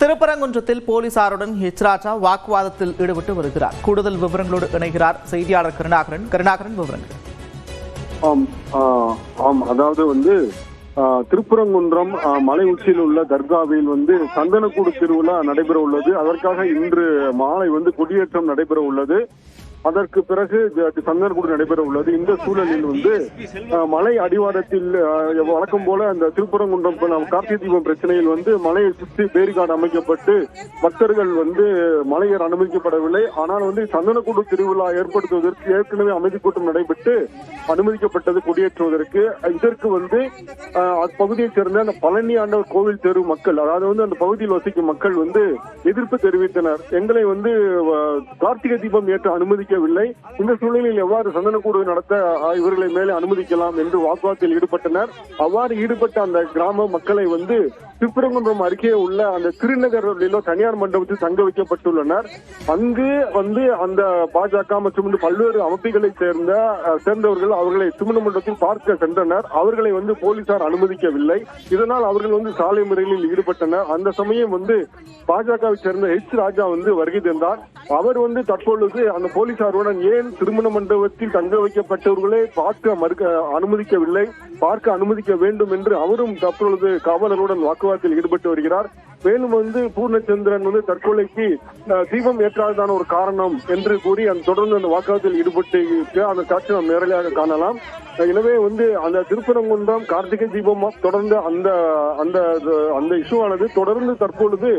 திருப்பரங்குன்றத்தில் போலீசாருடன் ஹெச் ராஜா வாக்குவாதத்தில் ஈடுபட்டு வருகிறார். கூடுதல் விவரங்களோடு இணைகிறார் செய்தியாளர் கருணாகரன். விவரங்கள். அதாவது திருப்பரங்குன்றம் மலை உச்சியில் உள்ள தர்காவில் சந்தனக்கூடு திருவிழா நடைபெற உள்ளது. அதற்காக இன்று மாலை கொடியேற்றம் நடைபெற உள்ளது. அதற்கு பிறகு சந்தனக்கூடு நடைபெற உள்ளது. இந்த சூழலில் மலை அடிவாரத்தில் வழக்கம் போல அந்த திருப்பரங்குன்றம் கார்த்திகை தீபம் பிரச்சனையில் மலையை சுற்றி பேரிகார்டு அமைக்கப்பட்டு பக்தர்கள் மலையேற அனுமதிக்கப்படவில்லை. ஆனால் சந்தனக்கூடு திருவிழா ஏற்படுத்துவதற்கு ஏற்கனவே அமைதி கூட்டம் நடைபெற்று அனுமதிக்கப்பட்டது கொடியேற்றுவதற்கு. இதற்கு அப்பகுதியைச் சேர்ந்த அந்த பழனி ஆண்டவர் கோவில் தெரு மக்கள், அதாவது அந்த பகுதியில் வசிக்கும் மக்கள் எதிர்ப்பு தெரிவித்தனர். எங்களை கார்த்திகை தீபம் ஏற்ற அனுமதிக்கவில்லை, இந்த சூழலில் எவ்வாறு சந்தனக்கூடு நடத்த இவர்களை மேலே அனுமதிக்கலாம் என்று வாக்குவாதத்தில் ஈடுபட்டனர். அவ்வாறு ஈடுபட்ட அந்த கிராம மக்களை திருப்பரங்குன்றம் அருகே உள்ள அந்த திருநகரிலோ தனியார் மண்டபத்தில் தங்க வைக்கப்பட்டுள்ளனர். அங்கு அந்த பாஜக மற்றும் பல்வேறு அமைப்புகளை சேர்ந்தவர்கள் அவர்களை திருமண மண்டபத்தில் பார்க்க சென்றனர். அவர்களை போலீசார் அனுமதிக்கவில்லை. இதனால் அவர்கள் சாலை முறையில் ஈடுபட்டனர். அந்த சமயம் பாஜகவை சேர்ந்த ஹெச் ராஜா வருகை தந்தார். அவர் தற்பொழுது அந்த போலீசாருடன் ஏன் திருமண மண்டபத்தில் தங்க வைக்கப்பட்டவர்களை அனுமதிக்கவில்லை, பார்க்க அனுமதிக்க வேண்டும் என்று அவரும் தற்பொழுது காவலருடன் வாக்குவாதத்தில் ஈடுபட்டு வருகிறார். மேலும் பூர்ணச்சந்திரன் தற்கொலைக்கு தீபம் ஏற்றாததான ஒரு காரணம் என்று கூறி தொடர்ந்து அந்த வாக்குவாதத்தில் ஈடுபட்டு அந்த காட்சி நாம் நேரடியாக காணலாம். எனவே அந்த திருப்பரங்குன்றம் கார்த்திகை தீபம் தொடர்ந்து அந்த இஷ்யூவானது தொடர்ந்து தற்பொழுது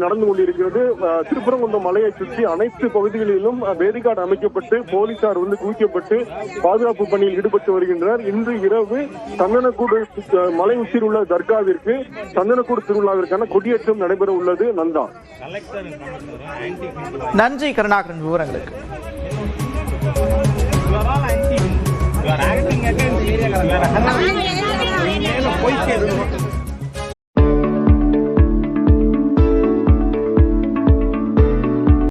நடந்து கொண்டிருக்கிறது. திருப்பரங்குன்றம் மலையை சுற்றி அனைத்து பகுதிகளிலும் பேரிகார்டு அமைக்கப்பட்டு போலீசார் குவிக்கப்பட்டு பாதுகாப்பு பணியில் ஈடுபட்டு வருகின்றனர். இன்று இரவு சந்தனக்கூடு மலை உச்சியில் உள்ள தர்காவிற்கு சந்தனக்கூடு திருவிழாவிற்கான கொடியேற்றம் நடைபெற உள்ளது. நந்தா. நன்றி கருணாகரன் விவரங்களுக்கு. You are acting against